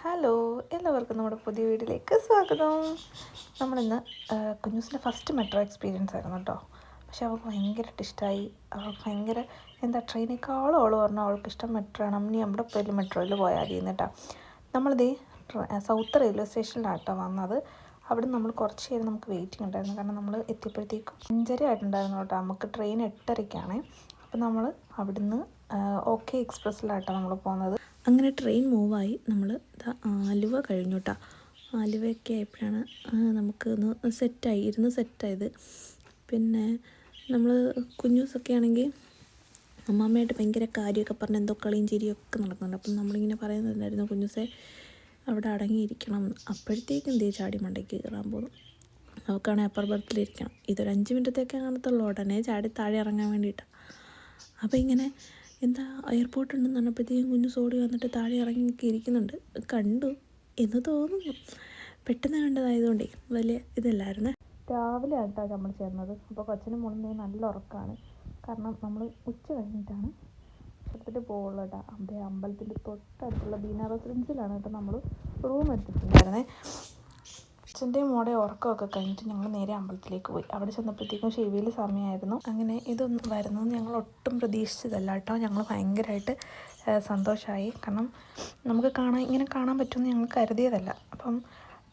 Hello, എല്ലാവർക്കും നമ്മുടെ പുതിയ വീഡിയോയിലേക്ക് സ്വാഗതം. നമ്മളിന്ന് കുഞ്ഞൂസിൻ്റെ ഫസ്റ്റ് മെട്രോ എക്സ്പീരിയൻസ് ആയിരുന്നു കേട്ടോ. പക്ഷെ അവൾക്ക് ഭയങ്കരമായിട്ട് ഇഷ്ടമായി. അവൾക്ക് ഭയങ്കര ട്രെയിനേക്കാളും അവൾ പറഞ്ഞു അവൾക്ക് ഇഷ്ടം മെട്രോ ആണ്. ഇനി നമ്മുടെ പേരിൽ മെട്രോയിൽ പോയാൽ മതി എന്നിട്ടാ. നമ്മളിതേ സൗത്ത് റെയിൽവേ സ്റ്റേഷനിലാണ് കേട്ടോ വന്നത്. അവിടെ നമ്മൾ കുറച്ച് നേരം നമുക്ക് വെയിറ്റിംഗ് ഉണ്ടായിരുന്നു. കാരണം നമ്മൾ എത്തിയപ്പോഴത്തേക്കും 5:30 ആയിട്ടുണ്ടായിരുന്നു കേട്ടോ. നമുക്ക് ട്രെയിൻ 8:30-ക്കാണ്. അപ്പോൾ നമ്മൾ അവിടുന്ന് ഓക്കെ എക്സ്പ്രസ്സിലാട്ടോ നമ്മൾ പോകുന്നത്. അങ്ങനെ ട്രെയിൻ മൂവായി. നമ്മൾ ആലുവ കഴിഞ്ഞു കേട്ടോ. ആലുവയൊക്കെ ആയപ്പോഴാണ് നമുക്ക് ഒന്ന് സെറ്റായത്. പിന്നെ നമ്മൾ കുഞ്ഞൂസൊക്കെ ആണെങ്കിൽ അമ്മാമ്മയായിട്ട് ഭയങ്കര കാര്യമൊക്കെ പറഞ്ഞ് എന്തോ കളിയും ചിരിയൊക്കെ നടക്കുന്നുണ്ട്. അപ്പം നമ്മളിങ്ങനെ പറയുന്നുണ്ടായിരുന്നു കുഞ്ഞൂസെ അവിടെ അടങ്ങിയിരിക്കണം. അപ്പോഴത്തേക്കും എന്തേ ചാടി മണ്ടയ്ക്ക് കയറാൻ പോകുന്നു. അവൾക്കാണെങ്കിൽ അപ്പർ ബർത്തിലിരിക്കണം. ഇതൊരു 5 മിനിറ്റത്തേക്ക് കാണത്തുള്ളൂ. ഉടനെ ചാടി താഴെ ഇറങ്ങാൻ വേണ്ടിയിട്ടാണ്. അപ്പോൾ ഇങ്ങനെ എയർപോർട്ട് ഉണ്ടെന്ന് പറഞ്ഞപ്പോഴത്തേക്കും കുഞ്ഞൂസ് ഓടി വന്നിട്ട് താഴെ ഇറങ്ങിയൊക്കെ ഇരിക്കുന്നുണ്ട്. കണ്ടു എന്ന് തോന്നുന്നു. പെട്ടെന്ന് കണ്ടതായതുകൊണ്ടേ വലിയ ഇതല്ലായിരുന്നു. രാവിലെ ആയിട്ടാണ് നമ്മൾ ചേർന്നത്. അപ്പോൾ കൊച്ചിനും മോളും നല്ല ഉറക്കമാണ്. കാരണം നമ്മൾ ഉച്ച കഴിഞ്ഞിട്ടാണ് ക്ഷേത്രത്തിൽ പോകുള്ളൂ കേട്ടോ. അമ്പലത്തിൻ്റെ തൊട്ടടുത്തുള്ള ബീന റെസിഡൻസിലാണ് കേട്ടോ നമ്മൾ റൂം എടുത്തിട്ടുണ്ടായിരുന്നത്. അച്ഛൻ്റെയും മോടെ ഉറക്കമൊക്കെ കഴിഞ്ഞിട്ട് ഞങ്ങൾ നേരെ അമ്പലത്തിലേക്ക് പോയി. അവിടെ ചെന്നപ്പോഴത്തേക്കും ഷെവിയിൽ സമയമായിരുന്നു. അങ്ങനെ ഇതൊന്നും വരുന്നത് ഞങ്ങൾ ഒട്ടും പ്രതീക്ഷിച്ചതല്ല കേട്ടോ. ഞങ്ങൾ ഭയങ്കരമായിട്ട് സന്തോഷമായി. കാരണം നമുക്ക് ഇങ്ങനെ കാണാൻ പറ്റുമെന്ന് ഞങ്ങൾ കരുതിയതല്ല. അപ്പം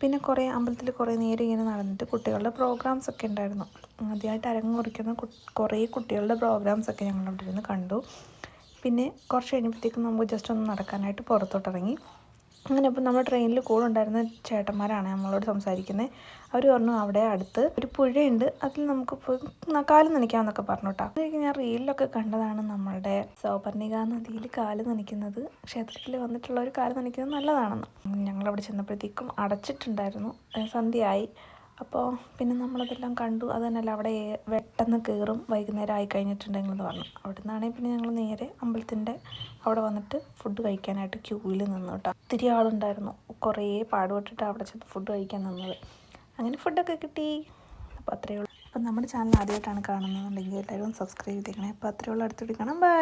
പിന്നെ അമ്പലത്തിൽ കുറേ നേരം ഇങ്ങനെ നടന്നിട്ട് കുട്ടികളുടെ പ്രോഗ്രാംസൊക്കെ ഉണ്ടായിരുന്നു. ആദ്യമായിട്ട് അരങ്ങുറിക്കുന്ന കുറേ കുട്ടികളുടെ പ്രോഗ്രാംസൊക്കെ ഞങ്ങൾ അവിടെ ഇരുന്ന് കണ്ടു. പിന്നെ കുറച്ച് കഴിഞ്ഞപ്പോഴത്തേക്കും നമുക്ക് ജസ്റ്റ് ഒന്ന് നടക്കാനായിട്ട് പുറത്തോട്ടിറങ്ങി. അങ്ങനെ ഇപ്പം നമ്മുടെ ട്രെയിനിൽ കൂടെ ഉണ്ടായിരുന്ന ചേട്ടന്മാരാണ് നമ്മളോട് സംസാരിക്കുന്നത്. അവർ പറഞ്ഞു അവിടെ അടുത്ത് ഒരു പുഴയുണ്ട്, അതിൽ നമുക്ക് പോയി കാല് നനയ്ക്കാമെന്നൊക്കെ പറഞ്ഞു കേട്ടോ. അതൊക്കെ ഞാൻ റീലിലൊക്കെ കണ്ടതാണ്. നമ്മളുടെ സൗപർണിക നദിയിൽ കാല് നനയ്ക്കുന്നത്, ക്ഷേത്രത്തിൽ വന്നിട്ടുള്ളവർ കാല് നനയ്ക്കുന്നത് നല്ലതാണെന്ന്. ഞങ്ങളവിടെ ചെന്നപ്പോഴത്തേക്കും അടച്ചിട്ടുണ്ടായിരുന്നു. സന്ധ്യയായി. അപ്പോൾ പിന്നെ നമ്മളതെല്ലാം കണ്ടു. അത് തന്നെയല്ല അവിടെ പെട്ടെന്ന് കയറും, വൈകുന്നേരം ആയി കഴിഞ്ഞിട്ടുണ്ടെങ്കിലെന്ന് പറഞ്ഞു. അവിടെ നിന്നാണെങ്കിൽ പിന്നെ ഞങ്ങൾ നേരെ അമ്പലത്തിൻ്റെ അവിടെ വന്നിട്ട് ഫുഡ് കഴിക്കാനായിട്ട് ക്യൂവിൽ നിന്നു കേട്ടോ. ഒത്തിരി ആളുണ്ടായിരുന്നു. കുറേ പാടുപെട്ടിട്ട് അവിടെ ചെന്ന് ഫുഡ് കഴിക്കാൻ നിന്നത്. അങ്ങനെ ഫുഡൊക്കെ കിട്ടി. അപ്പോൾ അത്രയേ ഉള്ളൂ. അപ്പം നമ്മുടെ ചാനൽ ആദ്യമായിട്ടാണ് കാണുന്നതെന്നുണ്ടെങ്കിൽ എല്ലാവരും സബ്സ്ക്രൈബ് ചെയ്തേക്കണേ. അപ്പോൾ അത്രയേ ഉള്ളൂ. അടുത്തോട്ട് കാണാം. ബൈ.